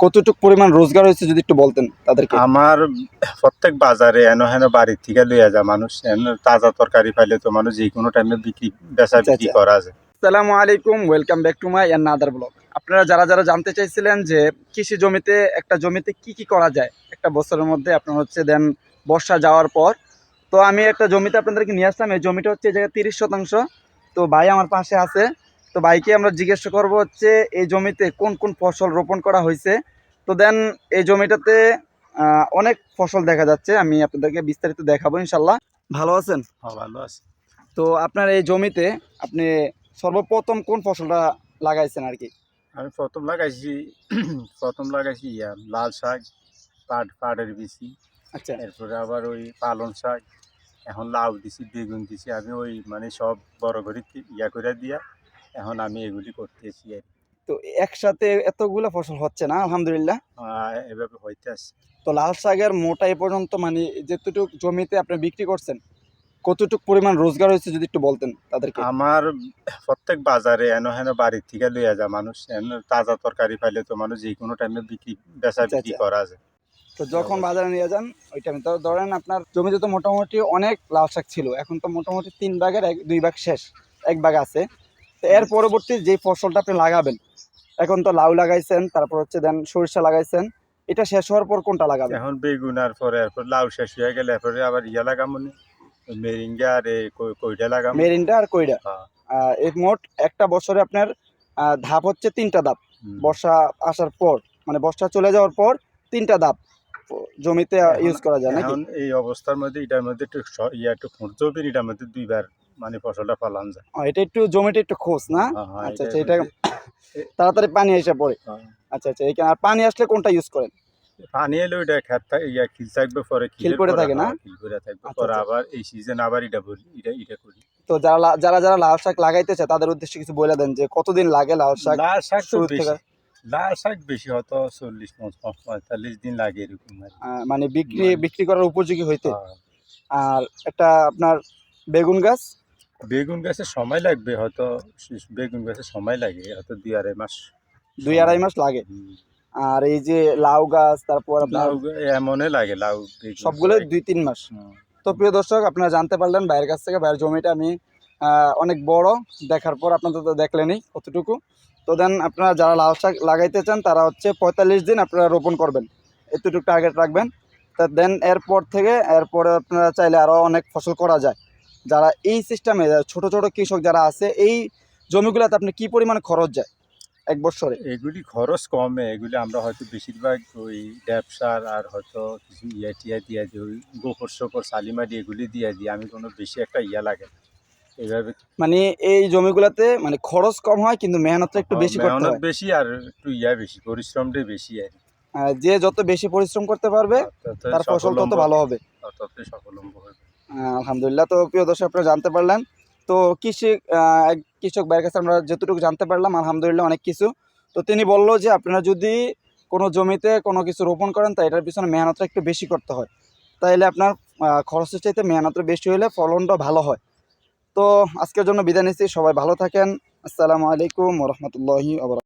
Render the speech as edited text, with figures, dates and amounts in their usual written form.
কতটুক পরিমাণ রোজগার হয়েছে যদি একটু বলতেন তাদেরকে। আমার প্রত্যেক বাজারে এন হেন বাড়ির থেকে লইয়া যা মানুষ এন তাজা তরকারি পাইলে তো মানুষ যে কোনো টাইমে বেচা আচ্ছা বিক্রি আচ্ছা, করা যায়। আসসালামু আলাইকুম, welcome back to my another blog. আপনারা যারা যারা জানতে চাইছিলেন যে কৃষি জমিতে একটা জমিতে কি কি করা যায় একটা বছরের মধ্যে, আপনার হচ্ছে দেন বর্ষা যাওয়ার পর। তো আমি একটা জমিতে আপনাদেরকে নিয়ে আসলাম। এই জমিটা হচ্ছে এই জায়গায় 30%। তো ভাই আমার পাশে আছে। তো ভাইকে আমরা জিজ্ঞেস করব হচ্ছে এই জমিতে কোন কোন ফসল রোপণ করা হয়েছে। তো দেন এই জমিটাতে অনেক ফসল দেখা যাচ্ছে, আমি আপনাদেরকে বিস্তারিত দেখাবো ইনশাল্লাহ। ভালো আছেন? ভালো আছে। তো আপনার এই জমিতে আপনি সর্বপ্রথম কোন ফসলটা লাগাইছেন আর কি? আমি প্রথম লাগাইছি লাল শাক, পাটের বিচি, আচ্ছা, এরপরে আবার ওই পালং শাক, এখন লাউ দিছি, বেগুন দিছি। আমি ওই মানে সব বড় করে করে দিয়া এখন আমি এগুলি করতেছি আর কি। তো একসাথে এতগুলো ফসল হচ্ছে না আলহামদুলিল্লাহ। এভাবে হইতে আছে। তো লাল শাকের মোটা এ পর্যন্ত মানে যেতটুক জমিতে আপনি বিক্রি করছেন, কতটুক পরিমাণ রোজগার হয়েছে যদি একটু বলতেন তাদেরকে। আমার প্রত্যেক বাজারে এন হেন বাড়ির থেকে লইয়া যা মানুষ এন তাজা তরকারি পাইলে তো মানুষ যে কোনো টাইমে বেচা আচ্ছা বিক্রি আচ্ছা, করা যায়। তো এই যখন অবস্থা। বাজারে নিয়ে যান ওই টাইমে তো ধরেন আপনার জমিতে তো মোটামুটি অনেক লাল শাক ছিল, এখন তো মোটামুটি 3 ভাগের 2 ভাগ শেষ, 1 ভাগ আছে। তো এর পরবর্তী যে ফসলটা আপনি লাগাবেন, এখন তো লাউ লাগাইছেন, তারপর হচ্ছে দেন সরিষা লাগাইছেন, এটা শেষ হওয়ার পর কোনটা লাগাবেন? এখন বেগুন আর পরে এরপর লাউ শেষ হয়ে গেলে এরপরে আবার লাগামনি, মেরিঙ্গা আর কইটা লাগামু। মেরিনটা আর কইরা। হ্যাঁ। এই মোট একটা বছরে আপনার ধাপ হচ্ছে 3টা ধাপ। হুম। বর্ষা আসার পর মানে বর্ষা চলে যাওয়ার পর 3টা ধাপ জমিতে এখন ইউজ করা যায় নাকি? এখন এই অবস্থার মধ্যে এটার মধ্যে একটু একটু খুঁড়তে এটার মধ্যে দুইবার মানে ফসলটা ফলান যায়। এটা একটু জমিটা একটু খোঁজ না? হ্যাঁ, হ্যাঁ, আচ্ছা এটার আচ্ছা, এটা মধ্যে তাড়াতাড়ি পানি এসে পড়ে। হ্যাঁ। আচ্ছা আচ্ছা, এইখানে আর পানি আসলে কোনটা ইউজ করেন? পানি এলে ওইটা খেত খিল থাকবে, পরে খিল খিলের পড়ে পরে থাকে না? খিল করে থাকবে, আচ্ছা পরে আচ্ছা। আবার এই সিজন আবার এটা বলি এটা করি। তো যারা লাল শাক লাগাইতে চায় তাদের উদ্দেশ্যে কিছু বলে দেন যে কতদিন লাগে লাল শাক লাল শাক তো শুরু থেকে? বেশি, লাল শাক বেশি হয়তো 40-45 দিন লাগে এরকম আর কি। মানে মানে বিক্রি করার উপযোগী হইতে। হ্যাঁ। আর একটা আপনার বেগুন গাছ বেগুন গাছের সময় লাগবে হয়তো, বেগুন গাছের সময় লাগে হয়তো 2-2.5 মাস 2-2.5 সময়। মাস লাগে। হুম। আর এই যে লাউ গাছ, তারপর আপনার লাউ এমনই লাগে, লাউ বেগুন সবগুলো 2-3 মাস। হুম। তো প্রিয় দর্শক, আপনারা জানতে পারলেন ভাইয়ের কাছ থেকে। ভাইয়ের জমিটা আমি অনেক বড়, দেখার পর আপনারা তো দেখলেনই কতটুকু। তো দেন আপনারা যারা লাউ শাক লাগাইতে চান তারা হচ্ছে 45 দিন আপনারা রোপণ করবেন, এতটুকু টার্গেট রাখবেন। তা দেন এরপরে আপনারা চাইলে আরও অনেক ফসল করা যায়। যারা এই সিস্টেমে ছোট ছোট কৃষক যারা আছে, এই জমিগুলোতে আপনি কি পরিমাণ খরচ যায় এক বছরে? এগুলি খরচ কমে, এগুলি আমরা হয়তো বেশিরভাগ ওই ব্যবসার আর হয়তো কিছু টিয়া দিয়ে দিই, ওই গোবর সোপর শালিমারি এগুলি দিয়ে দিই। আমি কোনো বেশি একটা লাগে না। এইভাবে মানে এই জমিগুলোতে মানে খরচ কম হয় কিন্তু মেহনতটা একটু বেশি করতে মেহনত হয়। বেশি আর একটু বেশি, পরিশ্রমটাই বেশি আর কি। যে যত বেশি পরিশ্রম করতে পারবে ততই তার ফসল তত ভালো হবে। ততই সফলম্ব হবে। আলহামদুলিল্লাহ। তো প্রিয় দর্শক, আপনারা জানতে পারলেন। তো এক কৃষক ভাইয়ের কাছে আমরা যতটুকু জানতে পারলাম আলহামদুলিল্লাহ অনেক কিছু। তো তিনি বলল যে আপনারা যদি কোনো জমিতে কোনো কিছু রোপণ করেন তা এটার পিছনে মেহনতটা একটু বেশি করতে হয়, তাইলে আপনার খরচের চাইতে মেহনতটা বেশি হলে ফলনটা ভালো হয়। তো আজকের জন্য বিদায় নিচ্ছি, সবাই ভালো থাকেন। আসসালামু আলাইকুম ওয়া রাহমাতুল্লাহি ওয়া বারাকাতুহু।